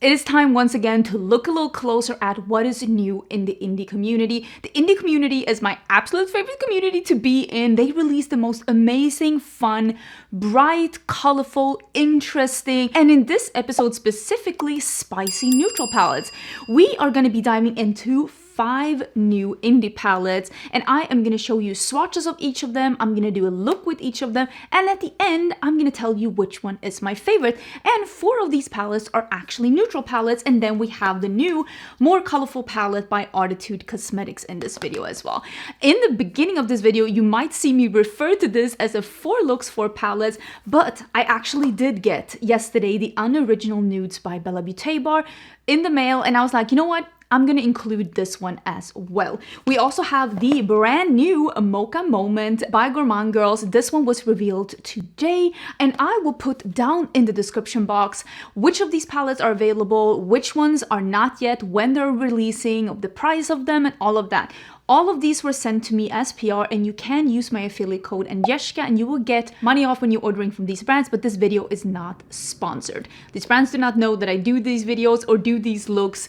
It is time once again to look a little closer at what is new in the indie community. The indie community is my absolute favorite community to be in. They release the most amazing, fun, bright, colorful, interesting, and in this episode specifically, spicy neutral palettes. We are going to be diving into 5 new indie palettes, and I am going to show you swatches of each of them. I'm going to do a look with each of them, and at the end I'm going to tell you which one is my favorite. And 4 of these palettes are actually neutral palettes, and then we have the new, more colorful palette by Arttitude Cosmetics in this video as well. In the beginning of this video, you might see me refer to this as a 4 looks 4 palettes, but I actually did get yesterday the Unoriginal Nudes by Beauté bar in the mail, and I was like, you know what? I'm gonna include this one as well. We also have the brand new Mocha Moment by Gourmande Girls. This one was revealed today, and I will put down in the description box which of these palettes are available, which ones are not yet, when they're releasing, the price of them, and all of that. All of these were sent to me as PR, and you can use my affiliate code Angelica and you will get money off when you're ordering from these brands, but this video is not sponsored. These brands do not know that I do these videos or do these looks.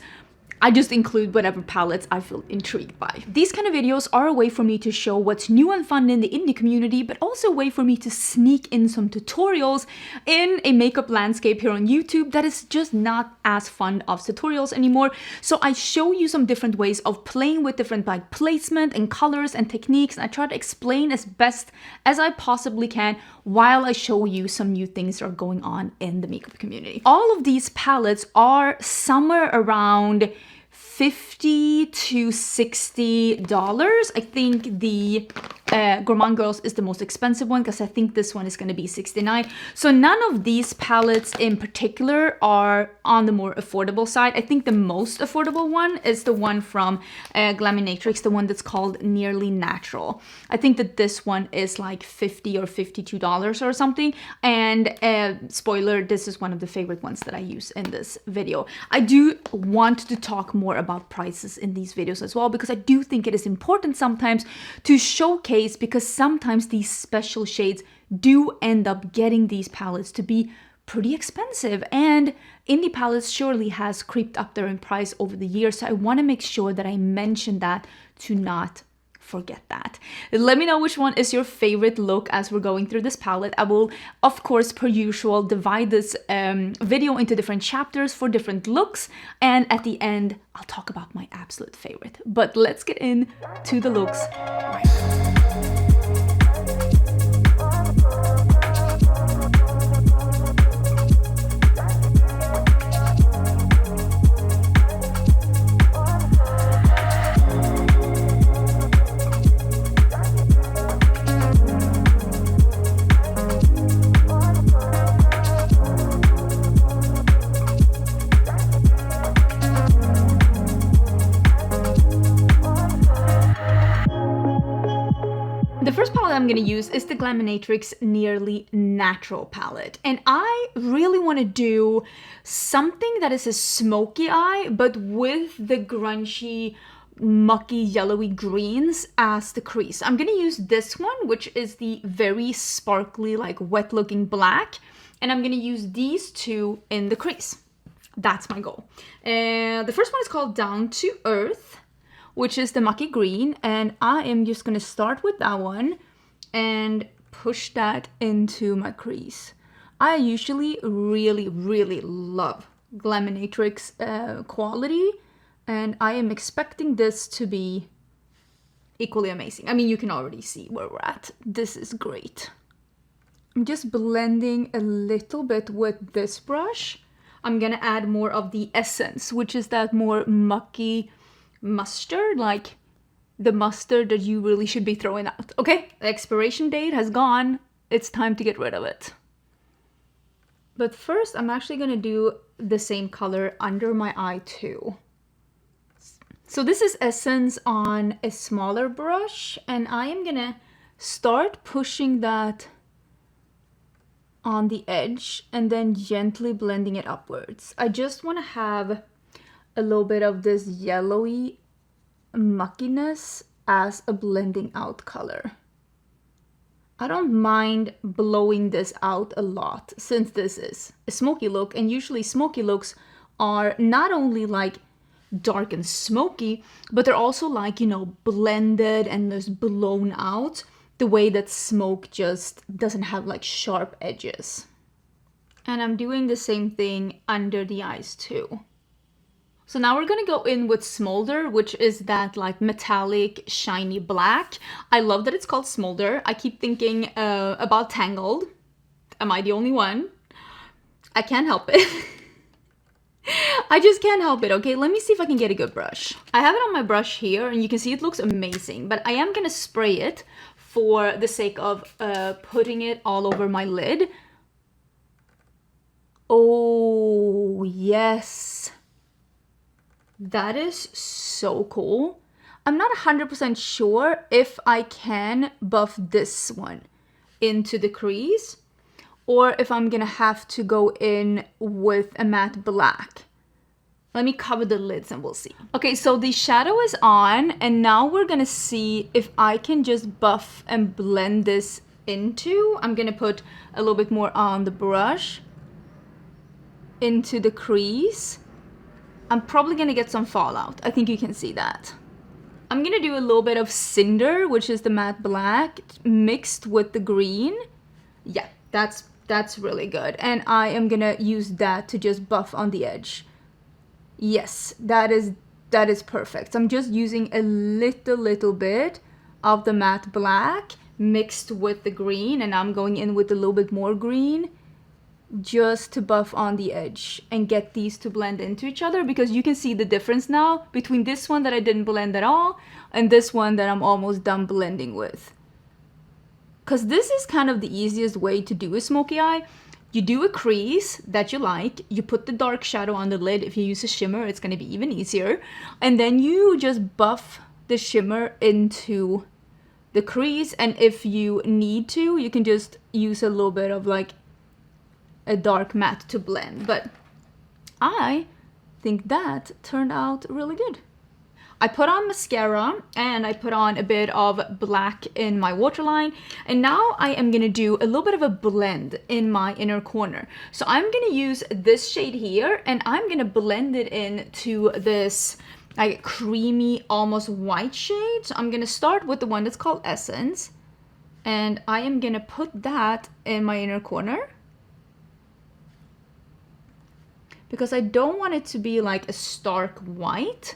I just include whatever palettes I feel intrigued by. These kind of videos are a way for me to show what's new and fun in the indie community, but also a way for me to sneak in some tutorials in a makeup landscape here on YouTube that is just not as fun of tutorials anymore. So I show you some different ways of playing with different like placement and colors and techniques, and I try to explain as best as I possibly can while I show you some new things that are going on in the makeup community. All of these palettes are somewhere around $50 to $60. I think the Gourmande Girls is the most expensive one because I think this one is going to be $69. So none of these palettes in particular are on the more affordable side. I think the most affordable one is the one from Glaminatrix, the one that's called Nearly Natural. I think that this one is like $50 or $52 or something. And spoiler, this is one of the favorite ones that I use in this video. I do want to talk more about prices in these videos as well, because I do think it is important sometimes to showcase, because sometimes these special shades do end up getting these palettes to be pretty expensive, and indie palettes surely has creeped up there in price over the years, so I want to make sure that I mention that to not forget that. Let me know which one is your favorite look as we're going through this palette. I will, of course, per usual, divide this video into different chapters for different looks, and at the end, I'll talk about my absolute favorite. But let's get into the looks right now. The first palette I'm going to use is the Glaminatrix Nearly Natural palette, and I really want to do something that is a smoky eye but with the grungy, mucky, yellowy greens as the crease. I'm going to use this one, which is the very sparkly, like wet looking black, and I'm going to use these 2 in the crease. That's my goal. The first one is called Down to Earth, which is the mucky green, and I am just going to start with that one and push that into my crease. I usually really love Glaminatrix quality, and I am expecting this to be equally amazing. I mean, you can already see where we're at. This is great. I'm just blending a little bit with this brush. I'm gonna add more of the essence, which is that more mucky mustard, like the mustard that you really should be throwing out. Okay, the expiration date has gone. It's time to get rid of it. But first, I'm actually gonna do the same color under my eye too. So this is essence on a smaller brush, and I am gonna start pushing that on the edge and then gently blending it upwards. I just want to have a little bit of this yellowy muckiness as a blending out color. I don't mind blowing this out a lot since this is a smoky look, and usually smoky looks are not only like dark and smoky, but they're also like, you know, blended and just blown out the way that smoke just doesn't have like sharp edges. And I'm doing the same thing under the eyes too. So now we're gonna go in with Smolder, which is that like metallic shiny black. I love that it's called Smolder. I keep thinking about Tangled. Am I the only one? I can't help it. I just can't help it. Okay, let me see if I can get a good brush. I have it on my brush here and you can see it looks amazing, but I am gonna spray it for the sake of putting it all over my lid. Oh, yes. That is so cool. I'm not 100% sure if I can buff this one into the crease or if I'm gonna have to go in with a matte black. Let me cover the lids and we'll see. Okay, so the shadow is on and now we're gonna see if I can just buff and blend this into. I'm gonna put a little bit more on the brush into the crease. I'm probably gonna get some fallout. I think you can see that. I'm gonna do a little bit of Cinder, which is the matte black, mixed with the green. Yeah, that's really good. And I am gonna use that to just buff on the edge. Yes, that is perfect. I'm just using a little bit of the matte black mixed with the green, and I'm going in with a little bit more green just to buff on the edge and get these to blend into each other, because you can see the difference now between this one that I didn't blend at all and this one that I'm almost done blending with. Because this is kind of the easiest way to do a smoky eye. You do a crease that you like, you put the dark shadow on the lid. If you use a shimmer, it's going to be even easier. And then you just buff the shimmer into the crease. And if you need to, you can just use a little bit of like a dark matte to blend. But I think that turned out really good. I put on mascara and I put on a bit of black in my waterline, and now I am gonna do a little bit of a blend in my inner corner. So I'm gonna use this shade here and I'm gonna blend it into this like creamy, almost white shade. So I'm gonna start with the one that's called Essence, and I am gonna put that in my inner corner, because I don't want it to be like a stark white.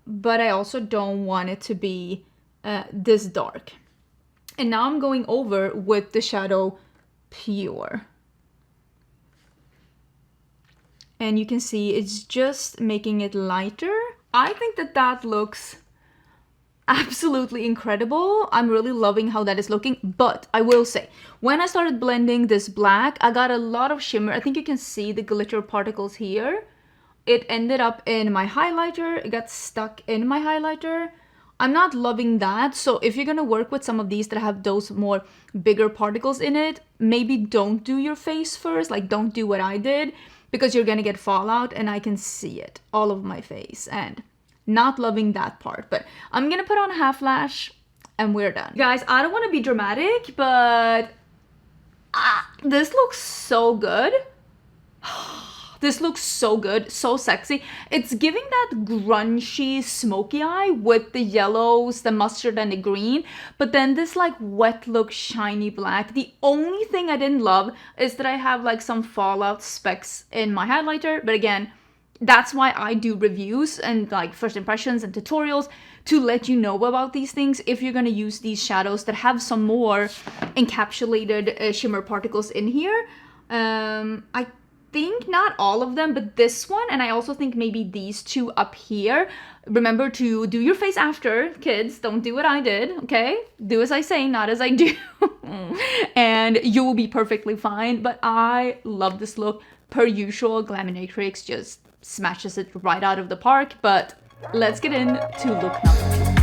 But I also don't want it to be this dark. And now I'm going over with the shadow Pure. And you can see it's just making it lighter. I think that that looks absolutely incredible. I'm really loving how that is looking. But I will say, when I started blending this black, I got a lot of shimmer. I think you can see the glitter particles here. It ended up in my highlighter. It got stuck in my highlighter. I'm not loving that. So if you're gonna work with some of these that have those more bigger particles in it, maybe don't do your face first. Like, don't do what I did, because you're gonna get fallout and I can see it all over my face, and not loving that part. But I'm gonna put on a half lash and we're done. Guys, I don't want to be dramatic, but this looks so good. This looks so good, so sexy. It's giving that grungy smoky eye with the yellows, the mustard and the green, but then this like wet look shiny black. The only thing I didn't love is that I have like some fallout specks in my highlighter, but again, that's why I do reviews and like first impressions and tutorials, to let you know about these things if you're gonna use these shadows that have some more encapsulated shimmer particles in here. I think not all of them, but this one, and I also think maybe these two up here. Remember to do your face after, kids. Don't do what I did, okay? Do as I say, not as I do. And you will be perfectly fine. But I love this look. Per usual, Glaminatrix just smashes it right out of the park. But let's get into look number 2.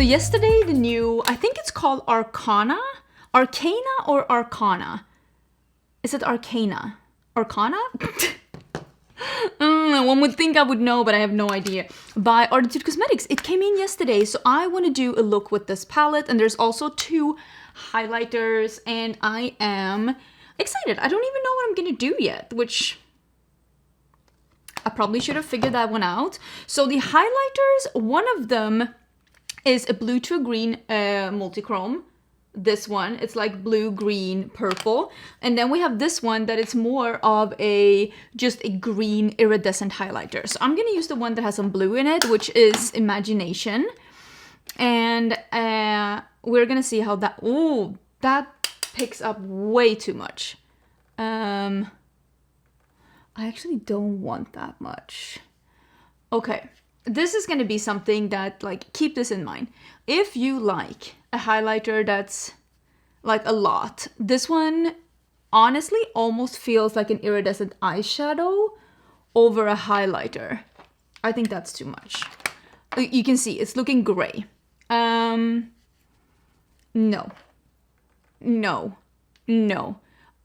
yesterday the new, I think it's called Arcana? Arcana or Arcana? Is it Arcana? Arcana? One would think I would know, but I have no idea. By Arttitude Cosmetics. It came in yesterday, so I want to do a look with this palette. And there's also 2 highlighters, and I am excited. I don't even know what I'm going to do yet, which I probably should have figured that one out. So the highlighters, one of them is a blue to a green multichrome. This one, it's like blue, green, purple. And then we have this one that it's more of just a green iridescent highlighter. So I'm gonna use the one that has some blue in it, which is Imagination. And we're gonna see how that, ooh, that picks up way too much. I actually don't want that much. Okay, this is gonna be something that, like, keep this in mind. If you like a highlighter that's like a lot, this one honestly almost feels like an iridescent eyeshadow over a highlighter. I think that's too much. You can see it's looking gray. No.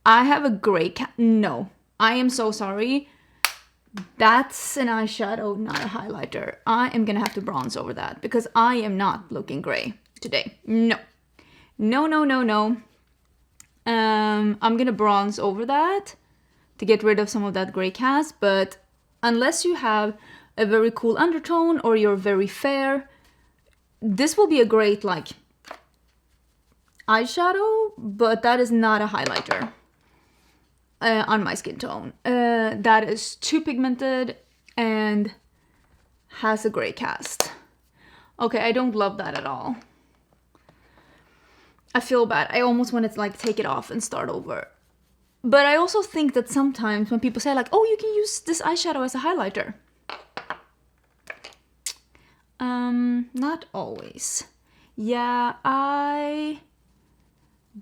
I have a gray no. I am so sorry. That's an eyeshadow, not a highlighter. I am gonna have to bronze over that because I am not looking gray today. No. I'm gonna bronze over that to get rid of some of that gray cast, but unless you have a very cool undertone or you're very fair, this will be a great, like, eyeshadow, but that is not a highlighter. On my skin tone. That is too pigmented and has a gray cast. Okay, I don't love that at all. I feel bad. I almost want to, like, take it off and start over. But I also think that sometimes when people say, like, oh, you can use this eyeshadow as a highlighter. Not always. Yeah, I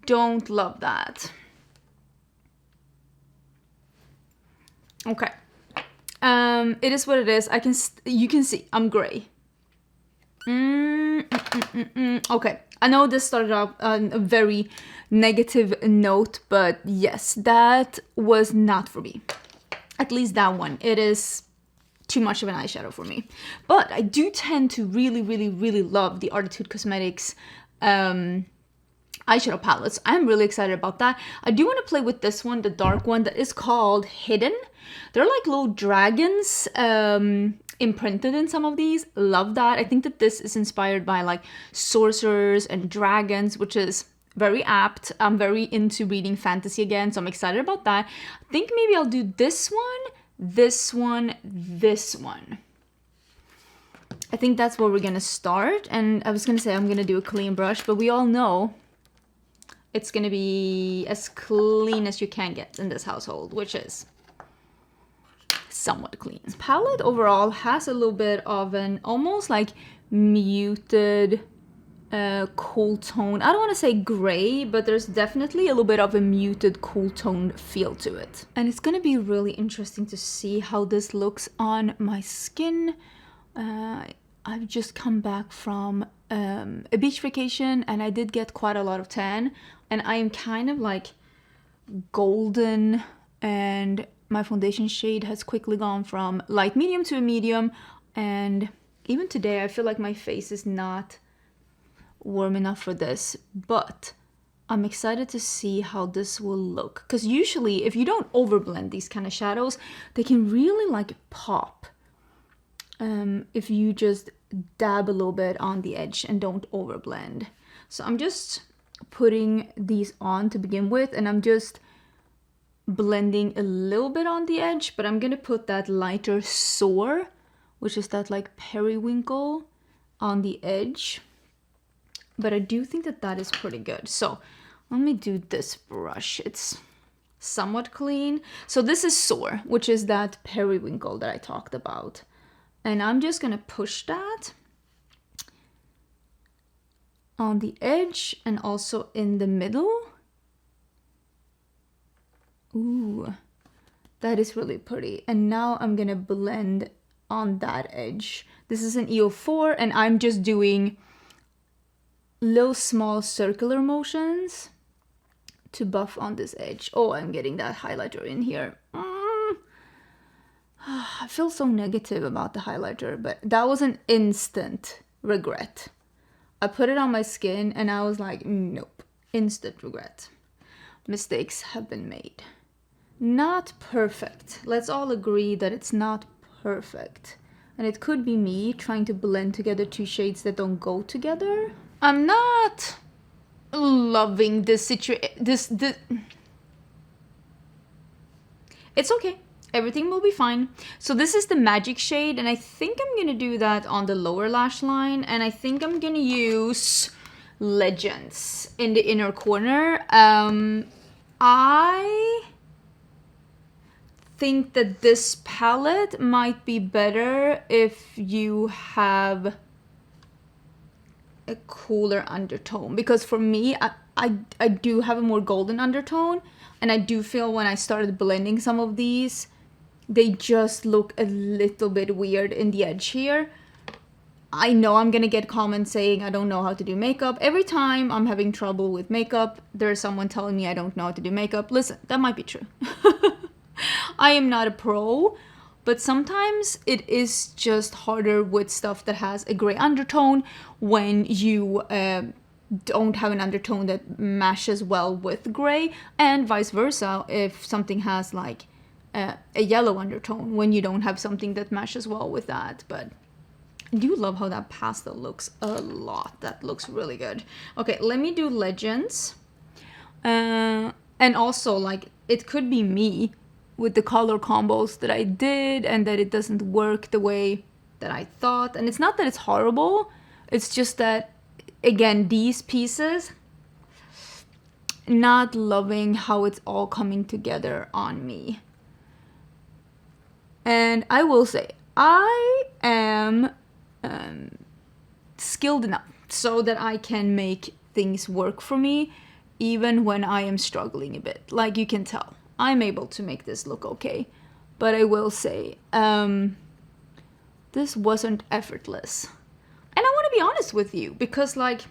don't love that. Okay. It is what it is. You can see I'm gray. Okay. I know this started off on a very negative note, but yes, that was not for me. At least that one. It is too much of an eyeshadow for me. But I do tend to really, really, really love the Arttitude Cosmetics eyeshadow palettes. I'm really excited about that. I do want to play with this one, the dark one that is called Hidden. They're like little dragons imprinted in some of these. Love that. I think that this is inspired by, like, sorcerers and dragons, which is very apt. I'm very into reading fantasy again, so I'm excited about that. I think maybe I'll do this one, this one, this one. I think that's where we're gonna start. And I was gonna say I'm gonna do a clean brush, but we all know it's gonna be as clean as you can get in this household, which is somewhat clean. This palette overall has a little bit of an almost like muted cool tone. I don't want to say gray, but there's definitely a little bit of a muted cool tone feel to it. And it's gonna be really interesting to see how this looks on my skin. I've just come back from a beach vacation and I did get quite a lot of tan, and I am kind of like golden, and my foundation shade has quickly gone from light medium to a medium, and even today I feel like my face is not warm enough for this, but I'm excited to see how this will look, because usually if you don't overblend these kind of shadows, they can really like pop if you just dab a little bit on the edge and don't overblend. So I'm just putting these on to begin with, and I'm just blending a little bit on the edge, but I'm gonna put that lighter Soar, which is that like periwinkle, on the edge. But I do think that that is pretty good. So let me do this brush. It's somewhat clean. So this is Soar, which is that periwinkle that I talked about. And I'm just gonna push that on the edge and also in the middle. Ooh, that is really pretty. And now I'm gonna blend on that edge. This is an EO4 and I'm just doing little small circular motions to buff on this edge. Oh, I'm getting that highlighter in here. I feel so negative about the highlighter, but that was an instant regret. I put it on my skin and I was like, nope, instant regret. Mistakes have been made. Not perfect. Let's all agree that it's not perfect. And it could be me trying to blend together two shades that don't go together. I'm not loving this situation. It's okay. Everything will be fine. So this is the magic shade, and I think I'm gonna do that on the lower lash line, and I think I'm gonna use Legends in the inner corner. I think that this palette might be better if you have a cooler undertone, because for me, I do have a more golden undertone, and I do feel when I started blending some of these, they just look a little bit weird in the edge here. I know I'm gonna get comments saying I don't know how to do makeup. Every time I'm having trouble with makeup, there's someone telling me I don't know how to do makeup. Listen, that might be true. I am not a pro, but sometimes it is just harder with stuff that has a gray undertone when you don't have an undertone that matches well with gray, and vice versa if something has like a yellow undertone when you don't have something that matches well with that. But I do love how that pastel looks a lot. That looks really good. Okay, let me do Legends. And also, like, it could be me with the color combos that I did and that it doesn't work the way that I thought. And it's not that it's horrible. It's just that, again, these pieces, not loving how it's all coming together on me. And I will say, I am skilled enough so that I can make things work for me even when I am struggling a bit. Like you can tell, I'm able to make this look okay. But I will say, this wasn't effortless. And I want to be honest with you, because like,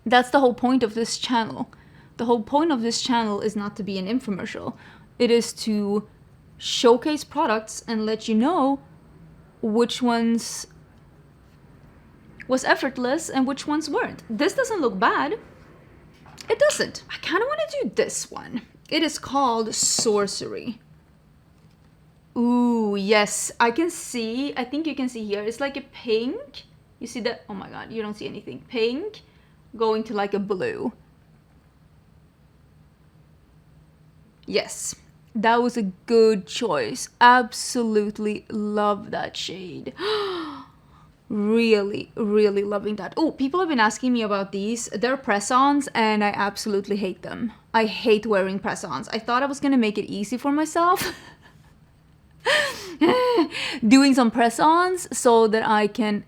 that's the whole point of this channel. The whole point of this channel is not to be an infomercial. It is to showcase products and let you know which ones was effortless and which ones weren't. This doesn't look bad. It doesn't. I kind of want to do this one. It is called Sorcery. Ooh, yes. I can see. I think you can see here. It's like a pink. You see that? Oh my god, you don't see anything. Pink going to like a blue. Yes. That was a good choice. Absolutely love that shade. Really, really loving that. Oh, people have been asking me about these. They're press-ons and I absolutely hate them. I hate wearing press-ons. I thought I was gonna make it easy for myself. Doing some press-ons so that I can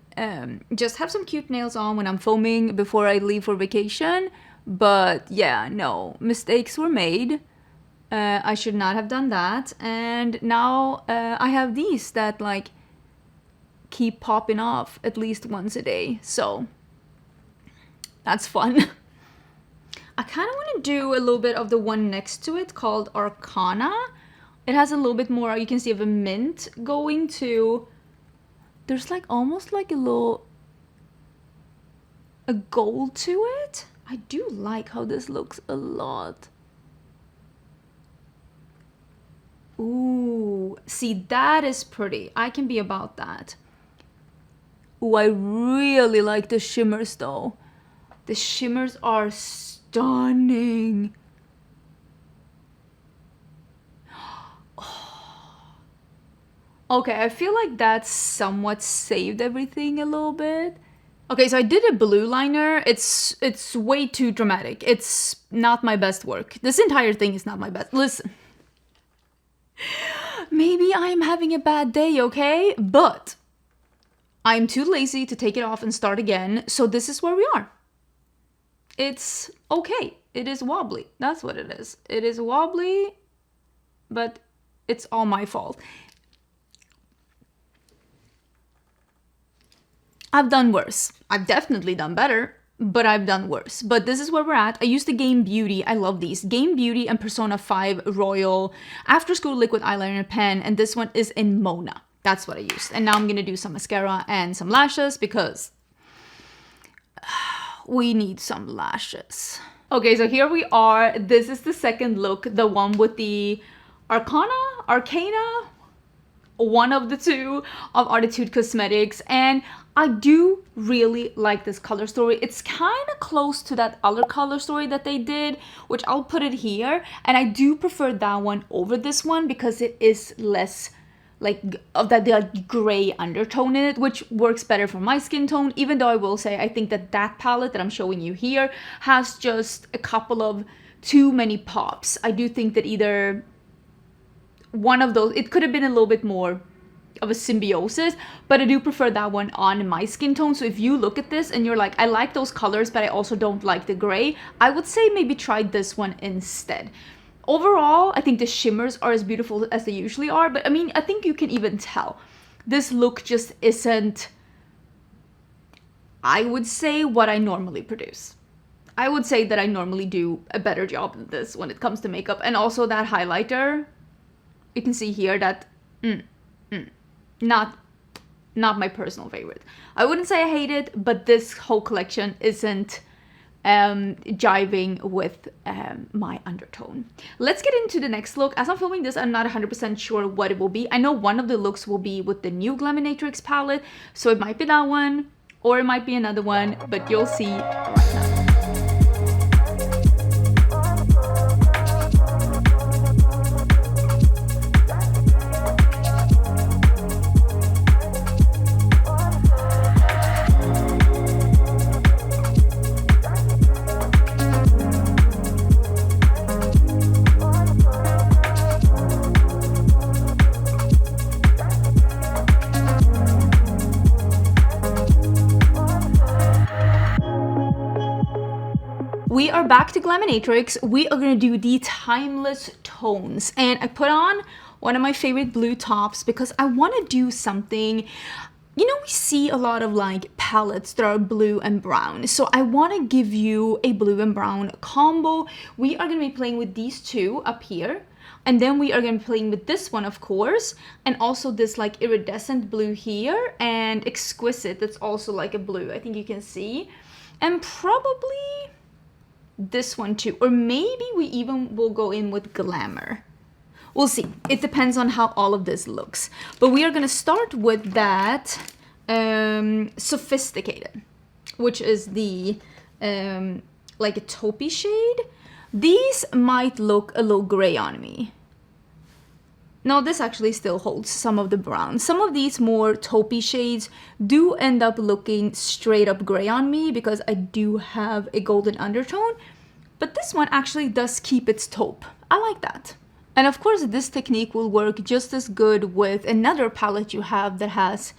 just have some cute nails on when I'm foaming before I leave for vacation. But yeah, no, mistakes were made. I should not have done that. And now I have these that like keep popping off at least once a day. So that's fun. I kind of want to do a little bit of the one next to it called Arcana. It has a little bit more, you can see, of a mint going to, there's like almost like a gold to it. I do like how this looks a lot. Ooh, see, that is pretty. I can be about that. Ooh, I really like the shimmers though. The shimmers are stunning. Okay, I feel like that somewhat saved everything a little bit. Okay, so I did a blue liner. It's way too dramatic. It's not my best work. This entire thing is not my best. Listen. Maybe I'm having a bad day, okay? But I'm too lazy to take it off and start again, so this is where we are. It's okay. It is wobbly. That's what it is. It is wobbly, but it's all my fault. I've done worse. I've definitely done better. but I've done worse. But this is where we're at. I used the Game Beauty. I love these. Game Beauty and Persona 5 Royal After School Liquid Eyeliner Pen. And this one is in Mona. That's what I used. And now I'm going to do some mascara and some lashes because we need some lashes. Okay, so here we are. This is the second look. The one with the Arcana, one of the two of Arttitude Cosmetics. And I do really like this color story. It's kind of close to that other color story that they did, which I'll put it here. And I do prefer that one over this one because it is less like of that the gray undertone in it, which works better for my skin tone. Even though I will say I think that that palette that I'm showing you here has just a couple of too many pops. I do think that either one of those, it could have been a little bit more of a symbiosis, but I do prefer that one on my skin tone. So if you look at this and you're like, I like those colors, but I also don't like the gray, I would say maybe try this one instead. Overall, I think the shimmers are as beautiful as they usually are, but I mean, I think you can even tell this look just isn't, I would say, what I normally produce. I would say that I normally do a better job than this when it comes to makeup. And also that highlighter, you can see here that not my personal favorite. I wouldn't say I hate it, but this whole collection isn't jiving with my undertone. Let's get into the next look. As I'm filming this, I'm not 100% sure what it will be. I know one of the looks will be with the new Glaminatrix palette, so it might be that one or it might be another one, but you'll see right now. We are back to Glaminatrix. We are going to do the Timeless Tones. And I put on one of my favorite blue tops because I want to do something. You know, we see a lot of like palettes that are blue and brown. So I want to give you a blue and brown combo. We are going to be playing with these two up here. And then we are going to be playing with this one, of course. And also this like iridescent blue here. And Exquisite, that's also like a blue. I think you can see. And probably this one too, or maybe we even will go in with Glamour. We'll see. It depends on how all of this looks. But we are going to start with that Sophisticated, which is the like a taupey shade. These might look a little gray on me. No, this actually still holds some of the brown. Some of these more taupey shades do end up looking straight up gray on me because I do have a golden undertone. But this one actually does keep its taupe. I like that. And of course, this technique will work just as good with another palette you have that has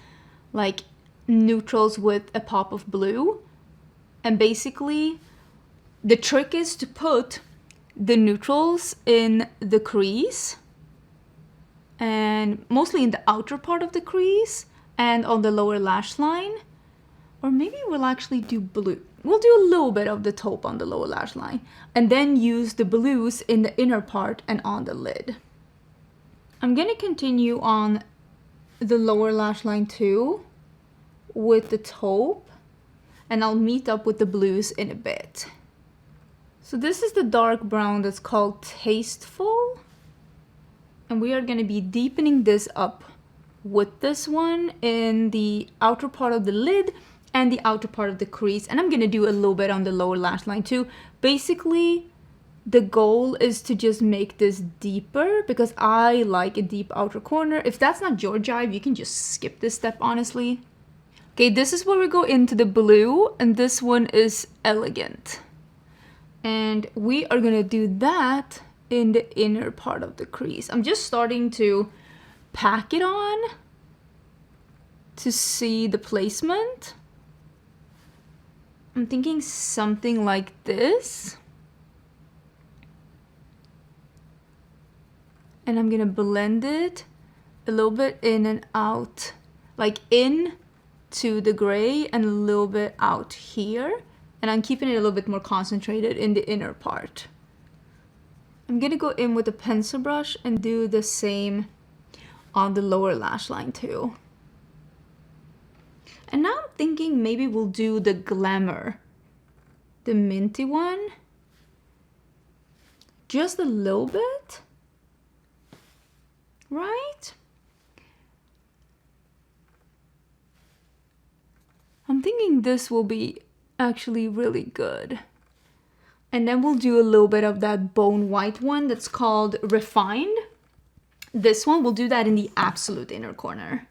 like neutrals with a pop of blue. And basically, the trick is to put the neutrals in the crease, and mostly in the outer part of the crease and on the lower lash line. Or maybe we'll actually do blue. We'll do a little bit of the taupe on the lower lash line and then use the blues in the inner part and on the lid. I'm gonna continue on the lower lash line too with the taupe, and I'll meet up with the blues in a bit. So this is the dark brown that's called Tasteful. And we are going to be deepening this up with this one in the outer part of the lid and the outer part of the crease. And I'm going to do a little bit on the lower lash line too. Basically, the goal is to just make this deeper because I like a deep outer corner. If that's not your jive, you can just skip this step, honestly. Okay, this is where we go into the blue, and this one is Elegant. And we are going to do that in the inner part of the crease. I'm just starting to pack it on to see the placement. I'm thinking something like this. And I'm gonna blend it a little bit in and out, like in to the gray and a little bit out here. And I'm keeping it a little bit more concentrated in the inner part. I'm gonna go in with a pencil brush and do the same on the lower lash line too. And now I'm thinking maybe we'll do the Glamour, the minty one. Just a little bit, right? I'm thinking this will be actually really good. And then we'll do a little bit of that bone white one that's called Refined. This one, we'll do that in the absolute inner corner.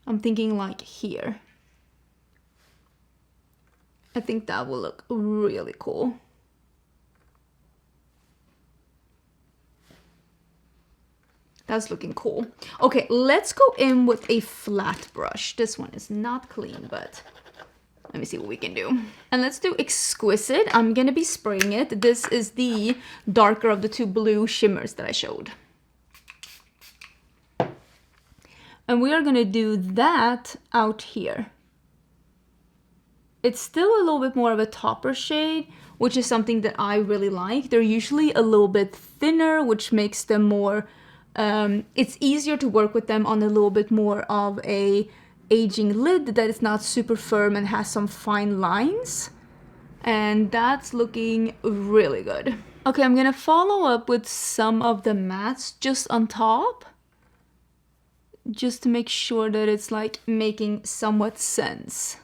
I'm thinking like here. I think that will look really cool. That's looking cool. Okay, let's go in with a flat brush. This one is not clean, but let me see what we can do. And let's do Exquisite. I'm gonna be spraying it. This is the darker of the two blue shimmers that I showed. And we are gonna do that out here. It's still a little bit more of a topper shade, which is something that I really like. They're usually a little bit thinner, which makes them more, it's easier to work with them on a little bit more of a aging lid that is not super firm and has some fine lines. And that's looking really good. Okay, I'm gonna follow up with some of the mattes just on top, just to make sure that it's like making somewhat sense.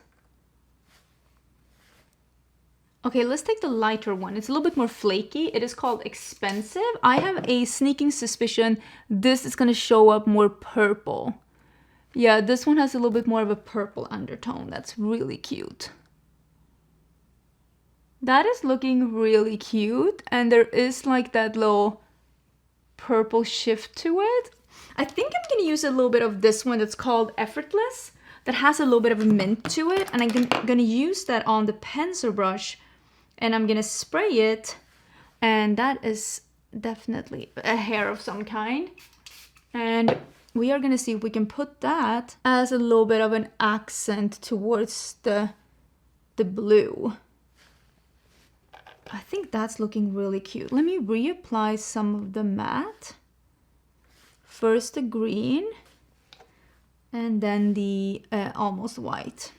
Okay, let's take the lighter one. It's a little bit more flaky. It is called Expensive. I have a sneaking suspicion this is gonna show up more purple. Yeah, this one has a little bit more of a purple undertone. That's really cute. That is looking really cute. And there is like that little purple shift to it. I think I'm gonna use a little bit of this one that's called Effortless. That has a little bit of a mint to it. And I'm gonna use that on the pencil brush. And I'm gonna spray it, and that is definitely a hair of some kind. And we are gonna see if we can put that as a little bit of an accent towards the blue. I think that's looking really cute. Let me reapply some of the matte. First the green, and then the almost white.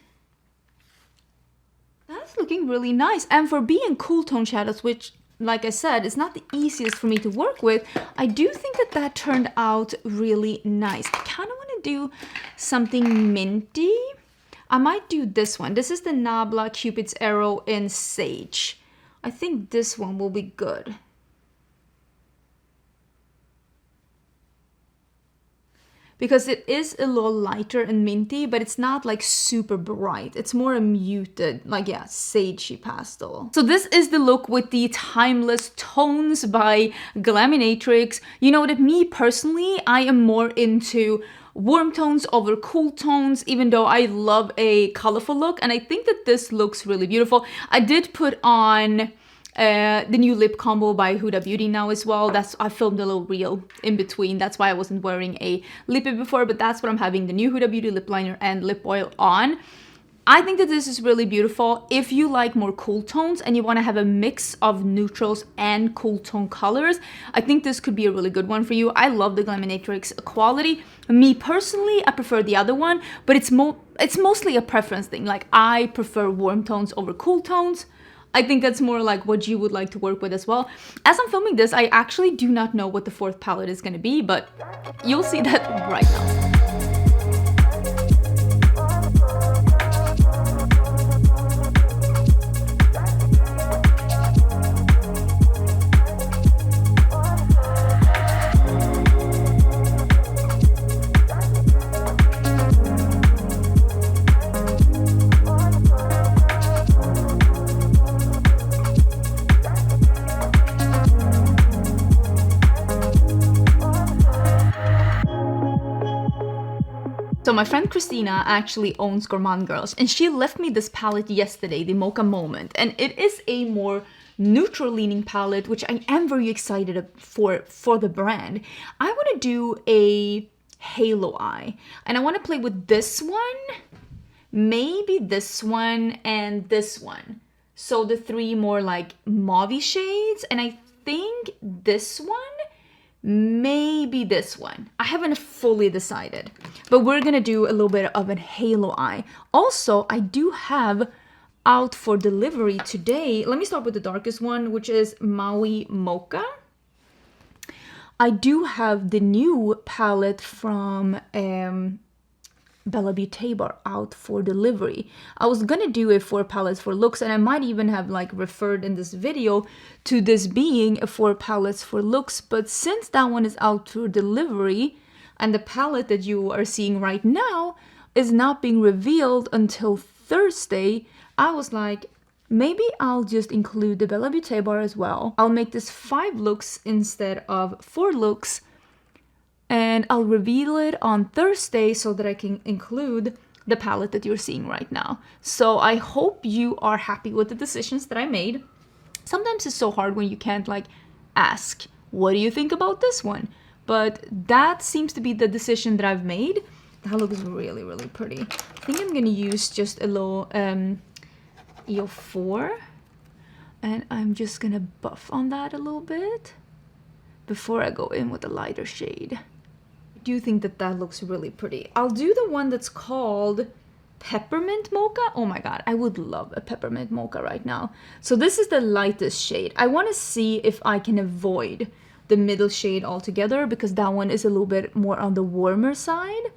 That's looking really nice. And for being cool tone shadows, which, like I said, is not the easiest for me to work with, I do think that that turned out really nice. I kind of want to do something minty. I might do this one. This is the Nabla Cupid's Arrow in Sage. I think this one will be good. Because it is a little lighter and minty, but it's not like super bright. It's more a muted, like, yeah, sagey pastel. So this is the look with the Timeless Tones by Glaminatrix. You know that me personally, I am more into warm tones over cool tones, even though I love a colorful look. And I think that this looks really beautiful. I did put on the new lip combo by Huda Beauty now as well. I filmed a little reel in between. That's why I wasn't wearing a lippy before, but that's what I'm having, the new Huda Beauty lip liner and lip oil on. I think that this is really beautiful. If you like more cool tones and you want to have a mix of neutrals and cool tone colors, I think this could be a really good one for you. I love the Glaminatrix quality. Me personally, I prefer the other one, but it's mostly a preference thing. Like, I prefer warm tones over cool tones. I think that's more like what you would like to work with as well. As I'm filming this, I actually do not know what the fourth palette is going to be, but you'll see that right now. So my friend Christina actually owns Gourmande Girls, and she left me this palette yesterday, the Mocha Moment, and it is a more neutral leaning palette, which I am very excited for the brand. I want to do a halo eye, and I want to play with this one, maybe this one and this one. So the 3 more like mauve shades, and I think this one, maybe this one. I haven't fully decided, but we're gonna do a little bit of a halo eye. Also, I do have out for delivery today. Let me start with the darkest one, which is Maui Mocha. I do have the new palette from Bella Beauté bar out for delivery. I was gonna do a 4 palettes for looks, and I might even have like referred in this video to this being a 4 palettes for looks, but since that one is out for delivery and the palette that you are seeing right now is not being revealed until Thursday, I was like, maybe I'll just include the Bella Beauté bar as well. I'll make this 5 looks instead of 4 looks, and I'll reveal it on Thursday so that I can include the palette that you're seeing right now. So I hope you are happy with the decisions that I made. Sometimes it's so hard when you can't like ask, what do you think about this one? But that seems to be the decision that I've made. That looks really, really pretty. I think I'm gonna use just a little EO4, and I'm just gonna buff on that a little bit before I go in with a lighter shade. I do think that that looks really pretty. I'll do the one that's called Peppermint Mocha. Oh my god, I would love a Peppermint Mocha right now. So this is the lightest shade. I want to see if I can avoid the middle shade altogether, because that one is a little bit more on the warmer side.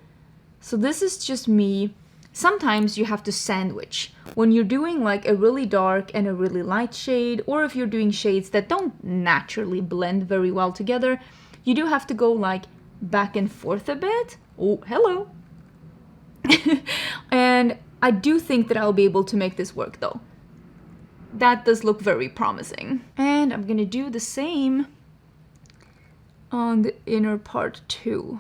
So this is just me. Sometimes you have to sandwich when you're doing like a really dark and a really light shade, or if you're doing shades that don't naturally blend very well together, you do have to go like back and forth a bit. Oh, hello. And I do think that I'll be able to make this work though. That does look very promising. And I'm gonna do the same on the inner part too.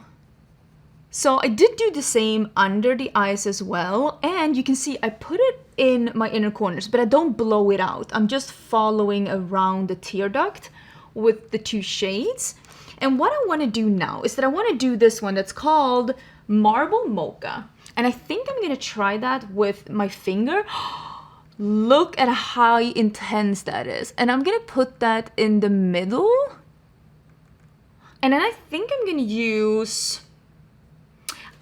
So I did do the same under the eyes as well, and you can see I put it in my inner corners, but I don't blow it out. I'm just following around the tear duct with the 2 shades. And what I want to do now is that I want to do this one that's called Marble Mocha. And I think I'm going to try that with my finger. Look at how intense that is. And I'm going to put that in the middle. And then I think I'm going to use...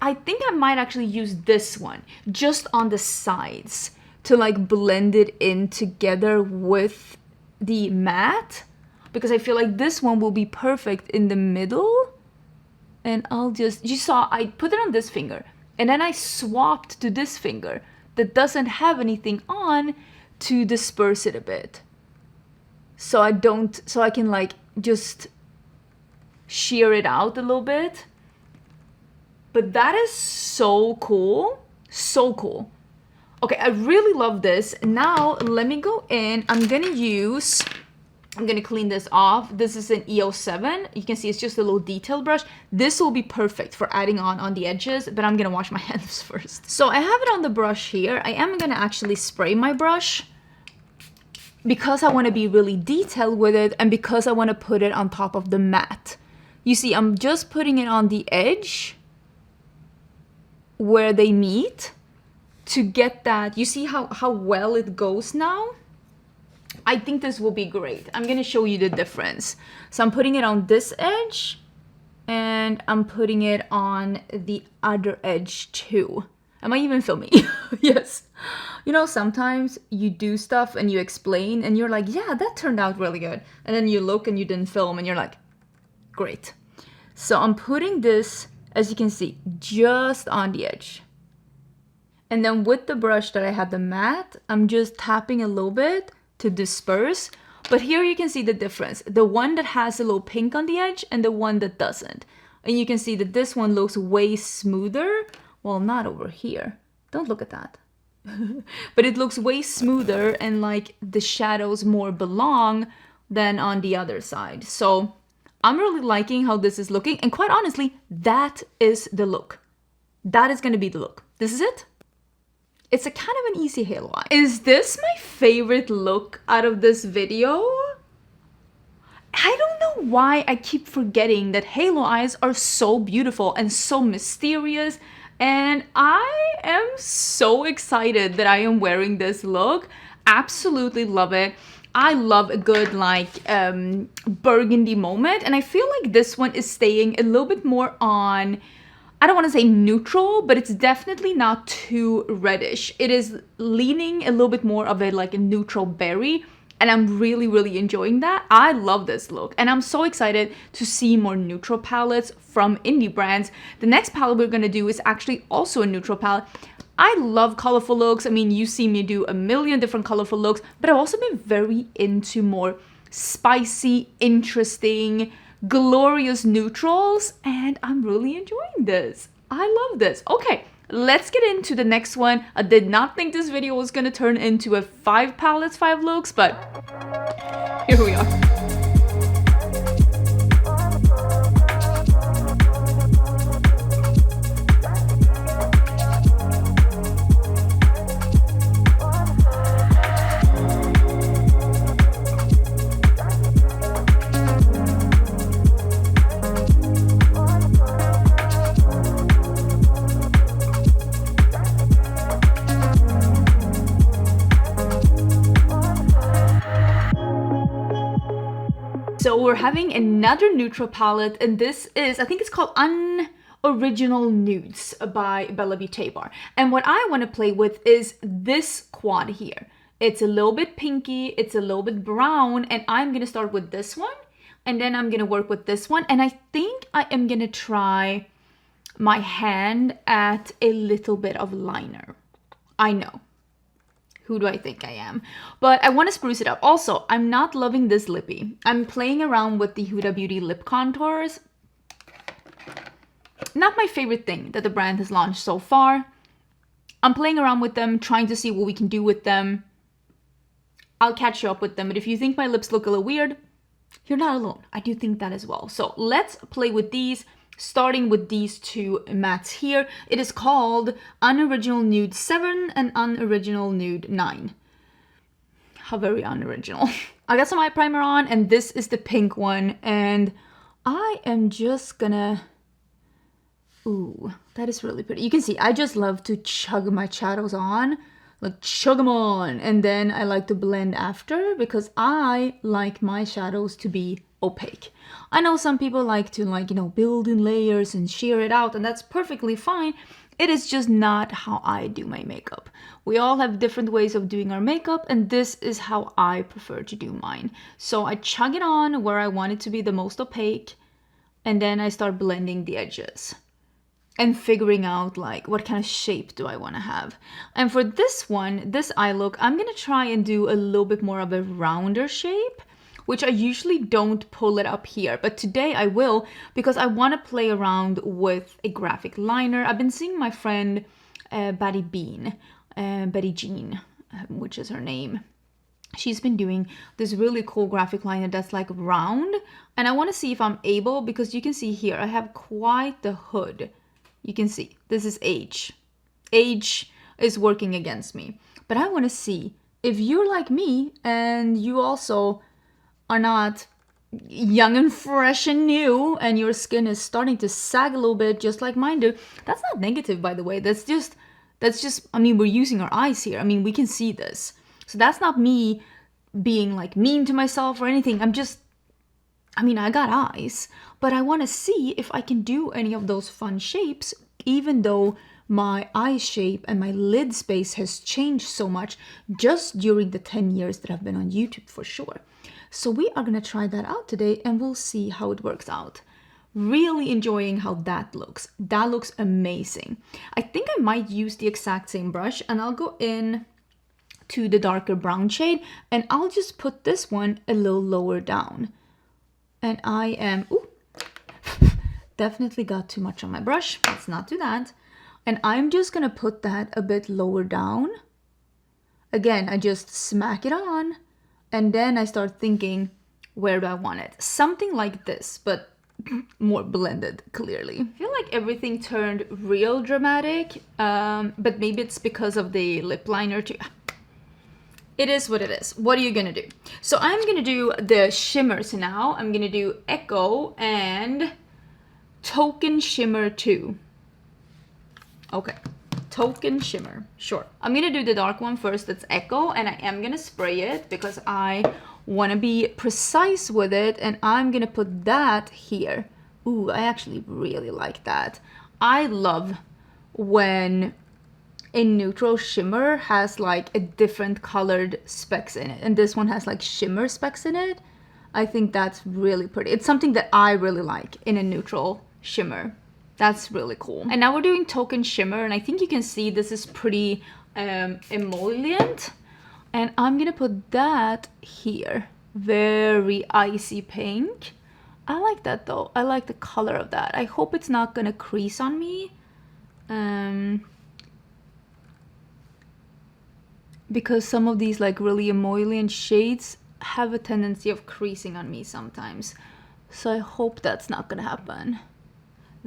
I think I might actually use this one just on the sides to like blend it in together with the matte, because I feel like this one will be perfect in the middle. And I'll just, you saw I put it on this finger and then I swapped to this finger that doesn't have anything on to disperse it a bit. So I can like just shear it out a little bit. But that is so cool. So cool. Okay, I really love this. Now, let me go in. I'm gonna clean this off. This is an EO7. You can see it's just a little detail brush. This will be perfect for adding on the edges, but I'm gonna wash my hands first. So I have it on the brush here. I am gonna actually spray my brush because I wanna be really detailed with it and because I wanna put it on top of the matte. You see, I'm just putting it on the edge where they meet to get that. You see how well it goes now? I think this will be great. I'm gonna show you the difference. So I'm putting it on this edge and I'm putting it on the other edge too. Am I even filming? Yes. You know, sometimes you do stuff and you explain and you're like, yeah, that turned out really good. And then you look and you didn't film and you're like, great. So I'm putting this, as you can see, just on the edge. And then with the brush that I had the matte, I'm just tapping a little bit to disperse. But here you can see the difference. The one that has a little pink on the edge and the one that doesn't. And you can see that this one looks way smoother. Well, not over here. Don't look at that. But it looks way smoother and like the shadows more belong than on the other side. So I'm really liking how this is looking, and quite honestly, that is the look. That is gonna be the look. This is it. It's a kind of an easy halo eye. Is this my favorite look out of this video? I don't know why I keep forgetting that halo eyes are so beautiful and so mysterious And I am so excited that I am wearing this look. Absolutely love it. I love a good like burgundy moment, and I feel like this one is staying a little bit more on, I don't want to say neutral, but it's definitely not too reddish. It is leaning a little bit more of a like a neutral berry, and I'm really, really enjoying that. I love this look, and I'm so excited to see more neutral palettes from indie brands. The next palette we're gonna do is actually also a neutral palette. I love colorful looks. I mean, you see me do a million different colorful looks, but I've also been very into more spicy, interesting, glorious neutrals, and I'm really enjoying this. I love this. Okay, let's get into the next one. I did not think this video was gonna turn into a 5 palettes, 5 looks, but here we are. So we're having another neutral palette, and this is, I think it's called Unoriginal Nudes by Beauté Bar. And what I want to play with is this quad here. It's a little bit pinky, it's a little bit brown, and I'm going to start with this one, and then I'm going to work with this one. And I think I am going to try my hand at a little bit of liner. I know. Who do I think I am? But I want to spruce it up. Also, I'm not loving this lippy. I'm playing around with the Huda Beauty lip contours. Not my favorite thing that the brand has launched so far. I'm playing around with them, trying to see what we can do with them. I'll catch you up with them. But if you think my lips look a little weird, you're not alone. I do think that as well. So let's play with these. Starting with these two mattes here. It is called Unoriginal Nude 7 and Unoriginal Nude 9. How very unoriginal. I got some eye primer on, and this is the pink one, and I am just gonna... Ooh, that is really pretty. You can see, I just love to chug my shadows on. Like, chug them on, and then I like to blend after, because I like my shadows to be opaque. I know some people like to build in layers and sheer it out, and that's perfectly fine. It is just not how I do my makeup. We all have different ways of doing our makeup, and this is how I prefer to do mine. So I chug it on where I want it to be the most opaque, and then I start blending the edges and figuring out like what kind of shape do I want to have. And for this one, this eye look, I'm gonna try and do a little bit more of a rounder shape, which I usually don't pull it up here, but today I will, because I want to play around with a graphic liner. I've been seeing my friend Betty Jean, which is her name. She's been doing this really cool graphic liner that's like round, and I want to see if I'm able, because you can see here I have quite the hood. You can see this is age. Age is working against me, but I want to see if you're like me and you also are not young and fresh and new, and your skin is starting to sag a little bit just like mine do. That's not negative, by the way. That's just, I mean, we're using our eyes here. I mean, we can see this. So that's not me being like mean to myself or anything. I mean, I got eyes, but I want to see if I can do any of those fun shapes, even though my eye shape and my lid space has changed so much just during the 10 years that I've been on YouTube, for sure. So we are going to try that out today, and we'll see how it works out. Really enjoying how that looks. That looks amazing. I think I might use the exact same brush, and I'll go in to the darker brown shade, and I'll just put this one a little lower down. And I am, ooh, definitely got too much on my brush. Let's not do that. And I'm just going to put that a bit lower down. Again, I just smack it on. And then I start thinking, where do I want it? Something like this, but more blended, clearly. I feel like everything turned real dramatic, but maybe it's because of the lip liner too. It is what it is. What are you gonna do? So I'm gonna do the shimmers now. I'm gonna do Echo and Token Shimmer 2. Okay, Token Shimmer, sure. I'm gonna do the dark one first, that's Echo, and I am gonna spray it because I wanna be precise with it, and I'm gonna put that here. Ooh, I actually really like that. I love when a neutral shimmer has like a different colored specks in it, and this one has like shimmer specks in it. I think that's really pretty. It's something that I really like in a neutral shimmer. That's really cool. And now we're doing Token Shimmer, and I think you can see this is pretty emollient. And I'm gonna put that here. Very icy pink. I like that though. I like the color of that. I hope it's not gonna crease on me. Because some of these like really emollient shades have a tendency of creasing on me sometimes. So I hope that's not gonna happen.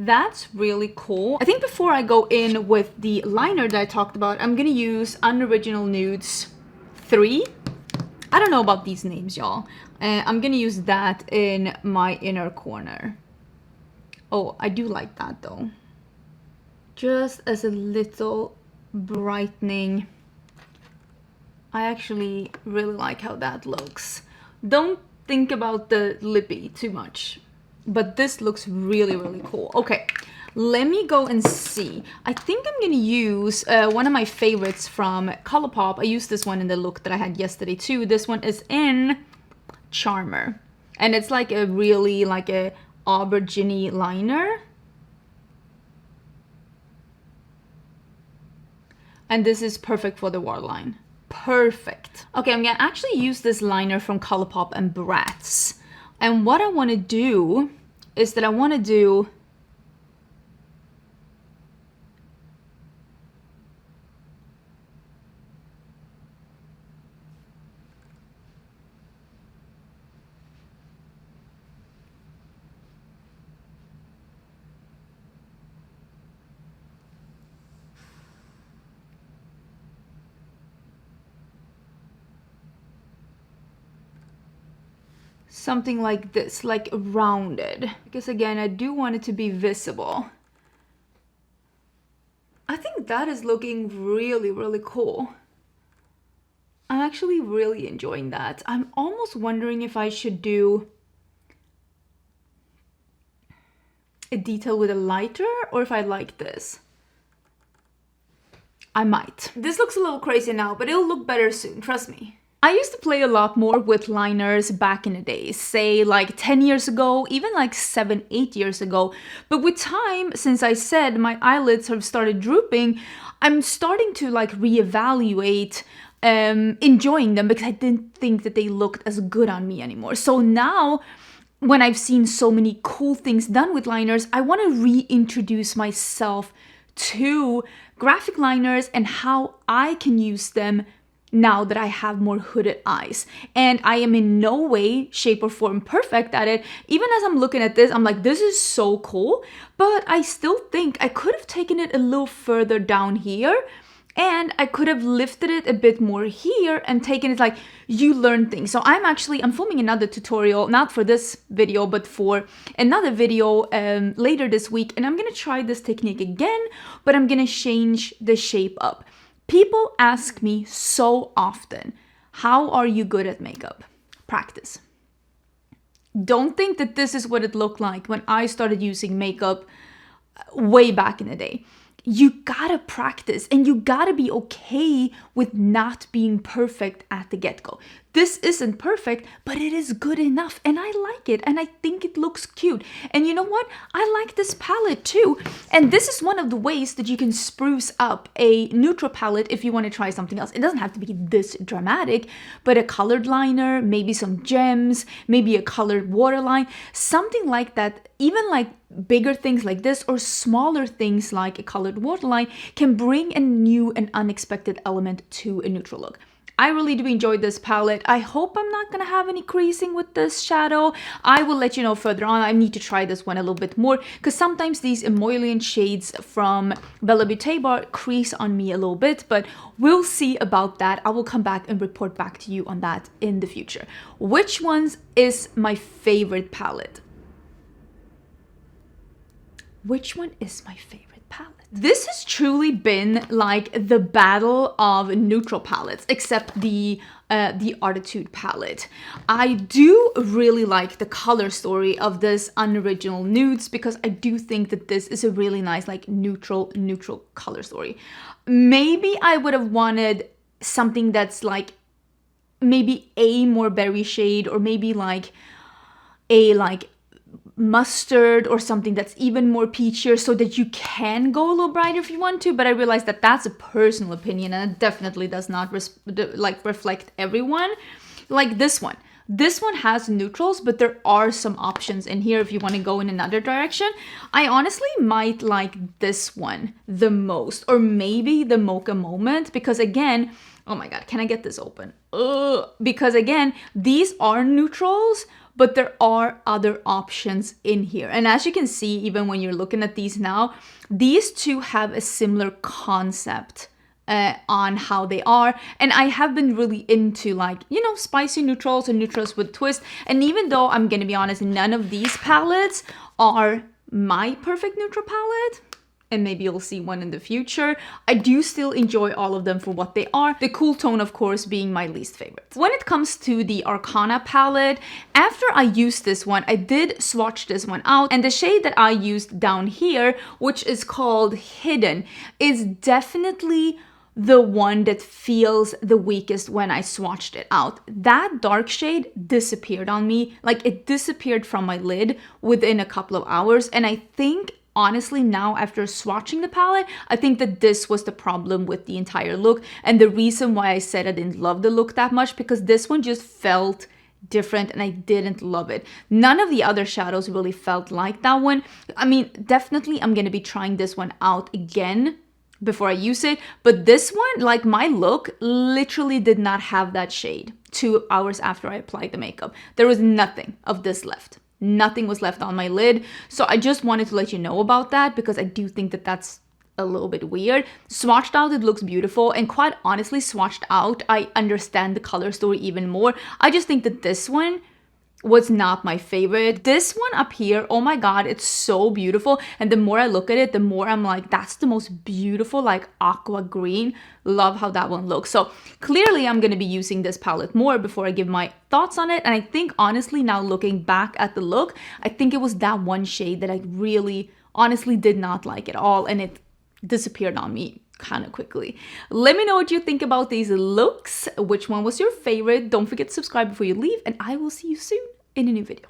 That's really cool. I think before I go in with the liner that I talked about, I'm gonna use Unoriginal Nudes 3. I don't know about these names, y'all. I'm gonna use that in my inner corner. Oh, I do like that though. Just as a little brightening. I actually really like how that looks. Don't think about the lippy too much, but this looks really, really cool. Okay, let me go and see. I think I'm gonna use one of my favorites from Colourpop. I used this one in the look that I had yesterday too. This one is in Charmer, and it's like a really like a aubergine liner. And this is perfect for the waterline. Perfect. Okay, I'm gonna actually use this liner from Colourpop and Bratz. And what I wanna do is that I wanna do something like this, like rounded. Because again, I do want it to be visible. I think that is looking really, really cool. I'm actually really enjoying that. I'm almost wondering if I should do a detail with a lighter or if I like this. I might. This looks a little crazy now, but it'll look better soon, trust me. I used to play a lot more with liners back in the days, say like 10 years ago, even like 7, 8 years ago. But with time, since I said my eyelids have started drooping, I'm starting to like reevaluate enjoying them because I didn't think that they looked as good on me anymore. So now, when I've seen so many cool things done with liners, I want to reintroduce myself to graphic liners and how I can use them now that I have more hooded eyes. And I am in no way, shape, or form perfect at it. Even as I'm looking at this, I'm like, this is so cool. But I still think I could have taken it a little further down here. And I could have lifted it a bit more here and taken it like, you learn things. So I'm filming another tutorial, not for this video, but for another video later this week. And I'm gonna try this technique again, but I'm gonna change the shape up. People ask me so often, how are you good at makeup? Practice. Don't think that this is what it looked like when I started using makeup way back in the day. You gotta practice and you gotta be okay with not being perfect at the get-go. This isn't perfect, but it is good enough and I like it and I think it looks cute. And you know what? I like this palette too. And this is one of the ways that you can spruce up a neutral palette if you want to try something else. It doesn't have to be this dramatic, but a colored liner, maybe some gems, maybe a colored waterline, something like that. Even like bigger things like this or smaller things like a colored waterline can bring a new and unexpected element to a neutral look. I really do enjoy this palette. I hope I'm not gonna have any creasing with this shadow. I will let you know further on. I need to try this one a little bit more because sometimes these emollient shades from Bella Beauté bar crease on me a little bit, but we'll see about that. I will come back and report back to you on that in the future. Which ones is my favorite palette? Which one is my favorite palette. This has truly been like the battle of neutral palettes, except the Arttitude palette. I do really like the color story of this Unoriginal Nudes because I do think that this is a really nice like neutral color story. Maybe I would have wanted something that's like maybe a more berry shade, or maybe like a like mustard or something that's even more peachier, so that you can go a little brighter if you want to. But I realized that that's a personal opinion, and it definitely does not reflect everyone. Like this one has neutrals, but there are some options in here if you want to go in another direction. I honestly might like this one the most, or maybe the Mocha Moment, because again, oh my god, can I get this open? Because again, these are neutrals, but there are other options in here. And as you can see, even when you're looking at these now, these two have a similar concept on how they are. And I have been really into like, you know, spicy neutrals and neutrals with twist. And even though I'm gonna be honest, none of these palettes are my perfect neutral palette, and maybe you'll see one in the future, I do still enjoy all of them for what they are. The cool tone, of course, being my least favorite. When it comes to the Arcana palette, after I used this one, I did swatch this one out, and the shade that I used down here, which is called Hidden, is definitely the one that feels the weakest when I swatched it out. That dark shade disappeared on me, like it disappeared from my lid within a couple of hours, and I think honestly, now after swatching the palette, I think that this was the problem with the entire look, and the reason why I said I didn't love the look that much, because this one just felt different and I didn't love it. None of the other shadows really felt like that one. I mean, definitely I'm gonna be trying this one out again before I use it, but this one, like my look literally did not have that shade 2 hours after I applied the makeup. There was nothing of this left. Nothing was left on my lid. So I just wanted to let you know about that, because I do think that that's a little bit weird. Swatched out, it looks beautiful, and quite honestly, swatched out, I understand the color story even more. I just think that this one was not my favorite. This one up here, oh my god, it's so beautiful, and the more I look at it, the more I'm like, that's the most beautiful like aqua green. Love how that one looks. So clearly I'm going to be using this palette more before I give my thoughts on it. And I think honestly, now looking back at the look, I think it was that one shade that I really honestly did not like at all, and it disappeared on me kind of quickly. Let me know what you think about these looks. Which one was your favorite? Don't forget to subscribe before you leave, and I will see you soon in a new video.